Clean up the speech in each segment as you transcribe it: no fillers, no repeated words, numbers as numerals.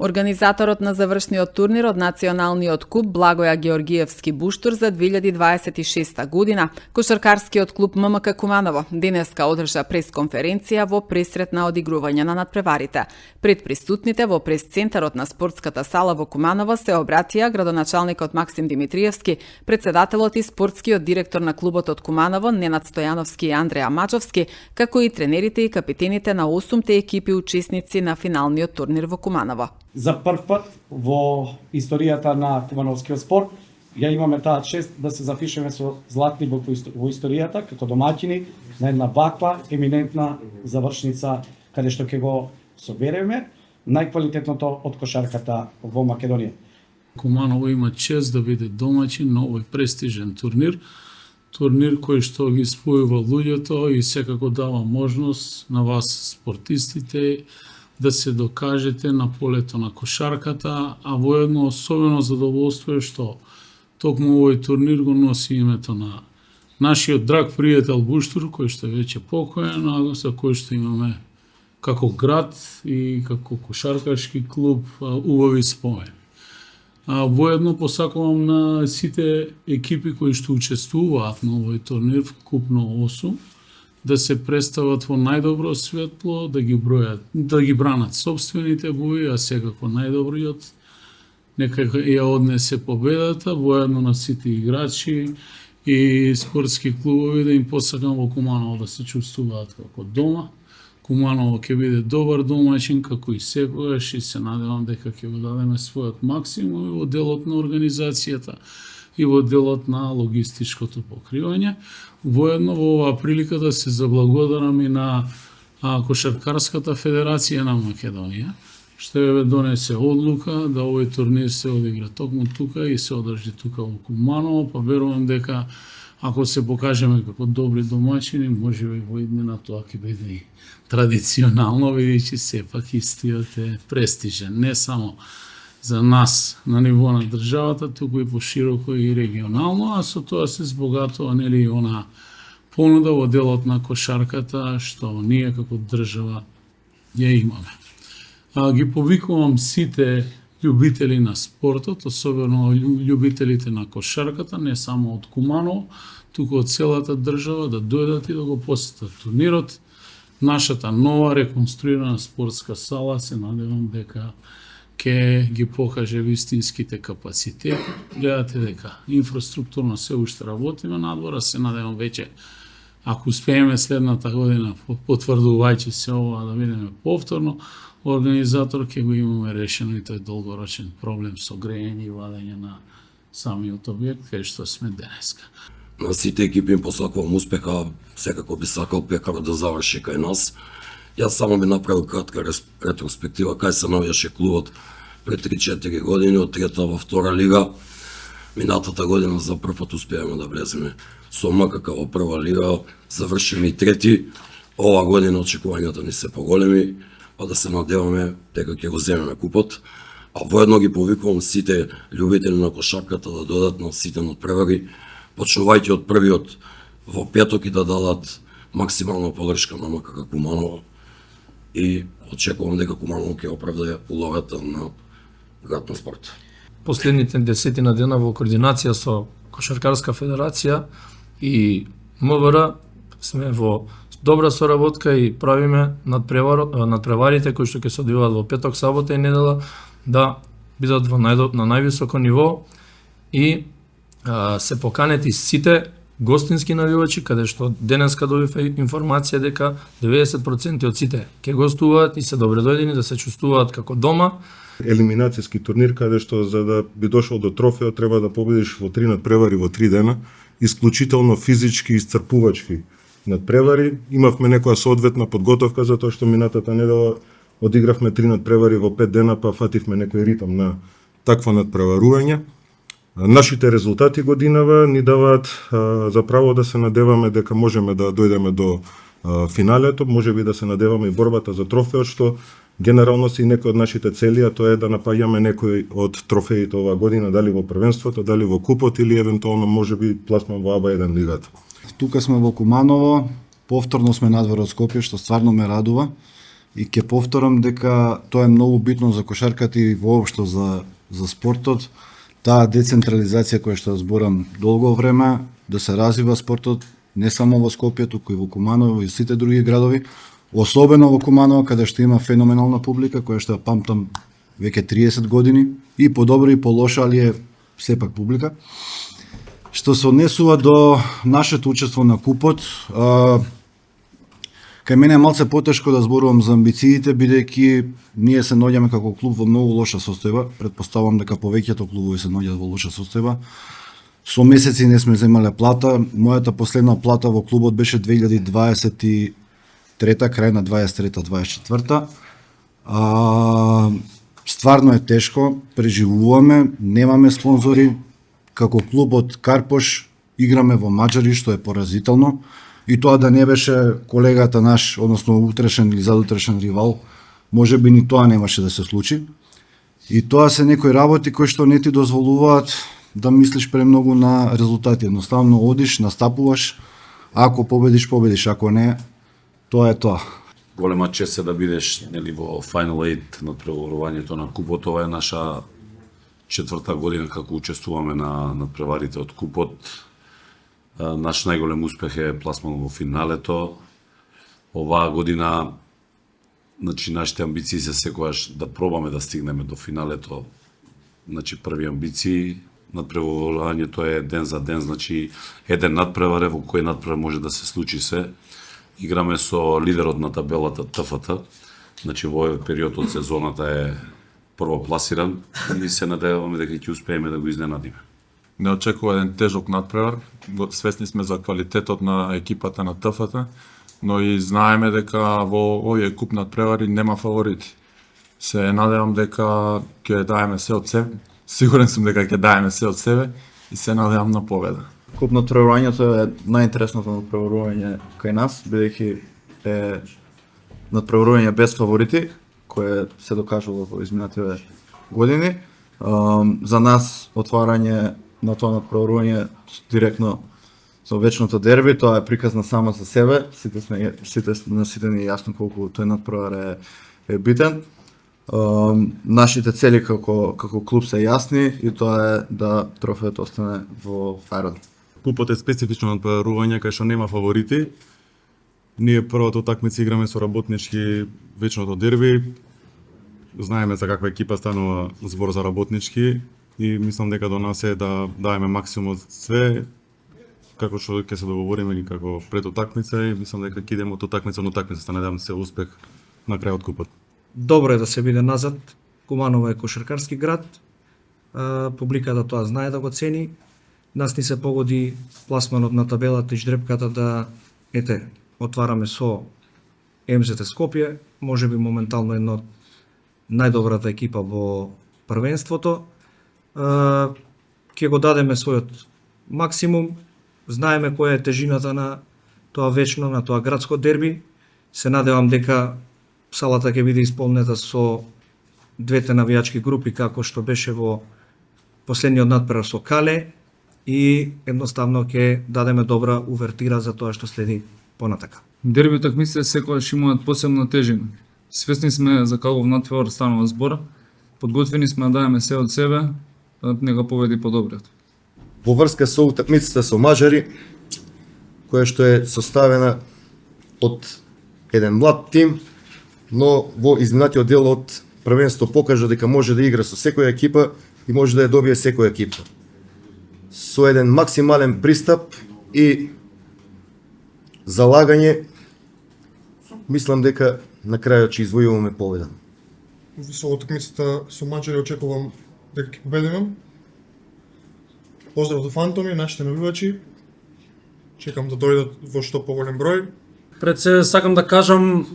Организаторот на завршниот турнир од Националниот куп Благоја Георгиевски Буштур за 2026 година, кошаркарскиот клуб ММК Куманово, денеска одржа пресконференција во пресрет на одигрување на надпреварите. Пред присутните во пресцентарот на спортската сала во Куманово се обратија градоначалникот Максим Димитриевски, председателот и спортскиот директор на клубот од Куманово Ненад Стојановски и Андреа Маџовски, како и тренерите и капитените на 8-те екипи учесници на финалниот турнир во Куманово. За прв пат во историјата на кумановскиот спорт ја имаме таа чест да се запишеме со златни букви во историјата како домаќини на една ваква еминентна завршница каде што ќе го собереме најквалитетното од кошарката во Македонија. Куманово има чест да биде домаќин на овој престижен турнир кој што ги спојува луѓето и секако дава можност на вас спортистите да се докажете на полето на кошарката, а воедно особено задоволство е што токму овој турнир го носи името на нашиот драг пријател Буштур, кој што е веќе покоен, а за кој што имаме како град и како кошаркашки клуб убави спомени. Воедно посакувам на сите екипи кои што учествуваат на овој турнир, вкупно 8, да се представат во најдобро светло, да ги бранат собствените бои, а секако најдобриот нека ја однесе победата, воедно на сите играчи и спортски клубови да им посакам во Куманово да се чувствуваат како дома. Куманово ќе биде добар домаќин како и секогаш и се надевам дека ќе го дадеме својот максимум и во делот на организацијата и во делот на логистичкото покривање. Воедно во оваа прилика да се заблагодарам и на Кошаркарската федерација на Македонија, што ја донесе одлука да овој турнир се одигра токму тука и се одржи тука во Куманово, па верувам дека ако се покажеме како добри домаќини, можеби во иднина тоа ќе биде и традиционално, бидејќи сепак истиот е престижен, не само за нас на ниво на државата, туку и пошироко и регионално, а со тоа се збогатува нели она понуда во делот на кошарката што ние како држава ја имаме. Ги повикувам сите љубители на спортот, особено љубителите на кошарката, не само од Куманово, туку од целата држава да дојдат и да го посетат турнирот. Нашата нова реконструирана спортска сала се надевам дека ќе ги покаже вистинските капацитети. Гледате дека инфраструктурно се уште работиме надвор, се надевам веќе ако успееме следната година, потврдувајќи се ова да видиме повторно, организатор ќе го имаме решено и тој долгорочен проблем со грејење и вадење на самиот објект кај што сме денеска. На сите екипи им посакувам успеха, секако би сакал Пекар да заврши кај нас. Јас само би направил кратка ретроспектива кај се наоѓаше клубот пред 3-4 години од трета во втора лига. Минатата година за прв пат успеаме да влеземе со МКК во прва лига, завршиме и трети. Ова година очекувањата ни се поголеми, па да се надеваме дека ќе го земеме купот. А воедно ги повикувам сите љубители на кошарката да додат на сите надпревари, почнувајќи од првиот во петок и да дадат максимална подршка на МКК Куманово и очекувам дека Куманово ќе оправда улогата на град на спорт. Последните 10 дена во координација со Кошаркарска федерација и МВР сме во добра соработка и правиме надпреварите кои што ќе се одвиваат во петок, сабота и недела да бидат на највисоко ниво и се поканети сите гостински навивачи, каде што денеска добив информација дека 90% од сите ќе гостуваат и се добредојдени да се чувствуваат како дома. Елиминацијски турнир каде што за да би дошол до трофеот треба да победиш во 3 надпревари во 3 дена, исклучително физички исцрпувачки надпревари. Имавме некоја соодветна подготовка за тоа што минатата недела одигравме 3 надпревари во 5 дена, па фативме некој ритм на такво надпреварување. Нашите резултати годинава ни даваат за право да се надеваме дека можеме да дојдеме до финалето, можеби да се надеваме и борбата за трофеот, што генерално си некој од нашите цели, а тоа е да напаѓаме некој од трофеите оваа година, дали во првенството, дали во купот или евентуално можеби пласман во АБА1 лигата. Тука сме во Куманово, повторно сме надвор од Скопје, што стварно ме радува. и ќе повторам дека тоа е многу битно за кошарката и воопшто за спортот. Таа децентрализација која што зборам долго време, да се развива спортот не само во Скопје, туку и во Куманово и сите други градови, особено во Куманово каде што има феноменална публика која што памтам веќе 30 години и по добро и по лошо, али е сепак публика. Што се однесува до нашето учество на купот, кај мене е малце потешко да зборувам за амбициите, бидејќи ние се наоѓаме како клуб во многу лоша состојба. Предпоставам дека повеќето клубови се наоѓаат во лоша состојба. Со месеци не сме земале плата. Мојата последна плата во клубот беше 2023, крај на 23-24. Стварно е тешко, преживуваме, немаме спонзори. Како клуб од Карпош играме во Маџари, што е поразително. И тоа да не беше колегата наш, односно утрешен или задутрешен ривал, може би ни тоа немаше да се случи. И тоа се некои работи кои што не ти дозволуваат да мислиш премногу на резултати. Едноставно одиш, настапуваш, ако победиш, победиш, ако не, тоа е тоа. Голема чест е да бидеш нели во Final 8 на преварувањето на купот. Ова е наша 4-та година како учествуваме на надпреварите од купот. Наш најголем успех е пласман во финалето. Оваа година, значи, нашите амбиции се секогаш да пробаме да стигнеме до финалето. Значи, први амбиции, надпреварувањето е ден за ден, значи, еден надпревар во кој надпревар може да се случи се. Играме со лидерот на табелата ТФТ, значи, во овој период од сезоната е првопласиран и се надеваме дека ќе успееме да го изненадиме. Не очекува еден тежок надпревар. Свесни сме за квалитетот на екипата на ТФТ, но и знаеме дека во овие куп надпревари нема фаворити. Се надевам дека ќе даеме се од себе. Сигурен сум дека ќе даеме се од себе и се надевам на победа. Куп надпреварувањето е најинтересното надпреварување кај нас, бидејќи е надпреварување без фаворити, кое се докажало во изминатите години. За нас отварање на тоа надпреварување директно со вечното дерби, тоа е приказна само за себе. Сите ни е јасно колку тој надпревар е битен. Нашите цели како клуб се јасни и тоа е да трофејот остане во Аеродром. Купот е специфично надпреварување кај што нема фаворити. Ние првата утакмица играме со работнички вечното дерби. Знаеме за каква екипа станува збор за работнички и мислам дека до нас е да даеме максимум од све, како што ќе се договориме или како пред утакмица, и мислам дека ќе идеме од утакмица на утакмица, да надевам се успех на крајот купот. Добро е да се биде назад. Куманово е кошаркарски град. Публиката тоа знае да го цени. Нас ни се погоди пласманот на табелата и ждрепката да отвараме со МЗТ Скопје, можеби моментално едно од најдобрата екипа во првенството. Ќе го дадеме својот максимум. Знаеме која е тежината на тоа вечно, на тоа градско дерби. Се надевам дека салата ќе биде исполнета со двете навијачки групи, како што беше во последниот надпревар со Кале, и едноставно ќе дадеме добра увертира за тоа што следи понатака. Дерби утакмиците секогаш имаат посебна тежина. Свесни сме за каков надпревар станува збор. Подготвени сме да дадеме се од себе, да не го победи подобриот. Во врска со утакмицата со Маџари, која што е составена од еден млад тим, но во изминатиот дел од првенство покажа дека може да игра со секоја екипа и може да ја добие секоја екипа. Со еден максимален пристап и залагање, мислам дека на крајот ќе извојуваме победа. Со утакмицата со Маџари очекувам дека ќе победиме. Поздрав до фантоми, нашите навивачи. Чекам да дојдат во што поголем број. Пред се сакам да кажам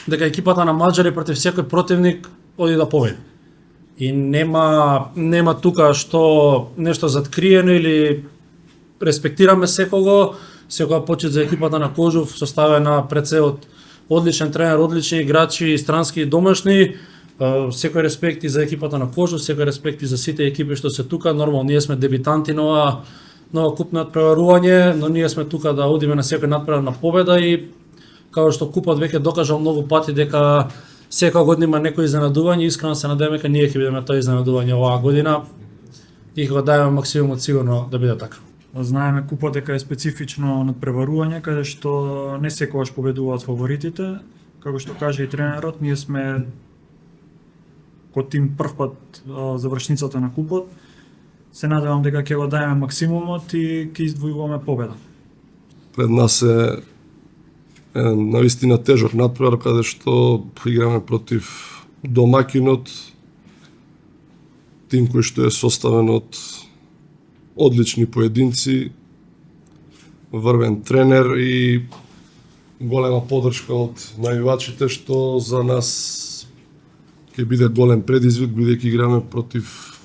дека екипата на Маџари против секој противник оди да победи. И нема тука што нешто заткриено или респектираме секого. Секоја почит за екипата на Кожув, составена пред се од одличен тренер, одлични играчи, странски и домашни. Секој респект и за екипата на Кожув, секој респект и за сите екипи што се тука. Нормално, ние сме дебитанти на ова куп надпреварување, но ние сме тука да одиме на секој надпревар на победа и како што купот веќе докажал многу пати дека секоја година има некои изненадување, искрено се надевам дека ние ќе бидеме тоа изненадување оваа година и ќе го даваме максимумот сигурно да биде така. Знаеме купот дека е специфично надпреварување каде што не секогаш победуваат фаворитите. Како што каже и тренерот, ние сме ко тим првпат завршницата на купот. Се надевам дека ќе го дадеме максимумот и ќе издвојуваме победа. Пред нас е навистина тежок натпревар каде што играме против домакинот, тим кој што е составен од одлични поединци, врвен тренер и голема поддршка од навивачите, што за нас ќе биде голем предизвик, бидејќи играме против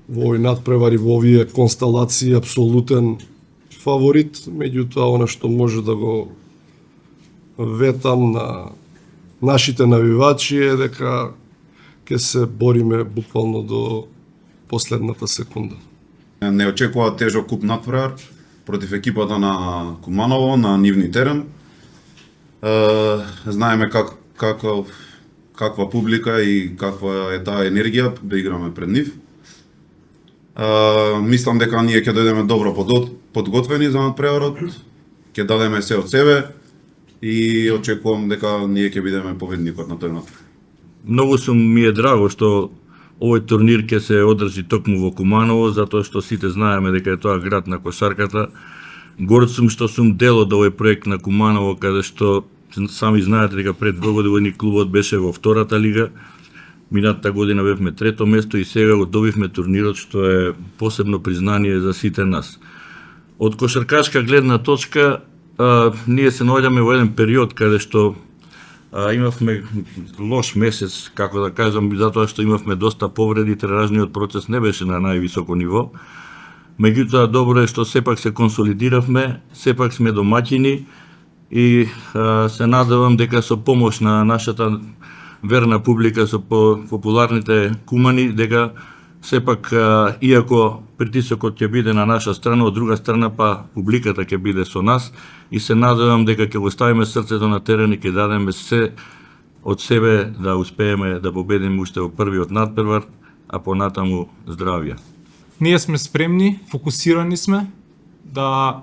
во овој надпревар и во овие констелации апсолутен фаворит, меѓутоа она што може да го ветам на нашите навивачи е дека ќе се бориме буквално до последната секунда. Не очекува тежок куп надпревар против екипата на Куманово на нивни терен. Знаеме каква публика и каква е таа енергија да играме пред нив. Мислам дека ние ќе дојдеме добро подготвени за надпреварот, ќе дадеме се од себе и очекувам дека ние ќе бидеме победникот на тој надпревар. Многу ми е драго што овој турнир ќе се одржи токму во Куманово, затоа што сите знаеме дека е тоа град на кошарката. Горд сум што сум дел од овој проект на Куманово, каде што сами знаете дека пред 2 години клубот беше во втората лига. Минатата година бевме трето место и сега го добивме турнирот, што е посебно признание за сите нас. Од кошаркашка гледна точка, ние се наоѓаме во еден период каде што имавме лош месец, како да кажам, затоа што имавме доста повреди, тренажниот процес не беше на највисоко ниво. Меѓутоа добро е што сепак се консолидиравме, сепак сме домаќини и се надевам дека со помош на нашата верна публика, со популарните кумани, дека сепак, иако притисокот ќе биде на наша страна, од друга страна па публиката ќе биде со нас и се надевам дека ќе го ставиме срцето на терен и ќе дадеме се од себе да успееме да победиме уште во првиот надпревар, а понатаму здравје. Ние сме спремни, фокусирани сме да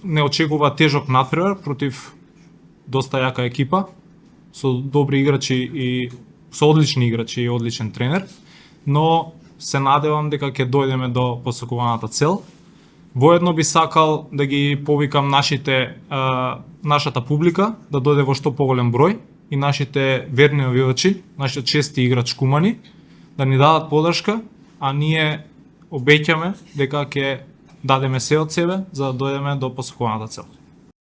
не очекува тежок надпревар против доста јака екипа со добри играчи и со одлични играчи и одличен тренер, но се надевам дека ќе дојдеме до посакуваната цел. Воедно би сакал да ги повикам нашата публика да дојде во што поголем број и нашите верни навивачи, нашите чести играч кумани, да ни дадат поддршка, а ние обеќаме дека ќе дадеме се од себе за да дојдеме до посакуваната цел.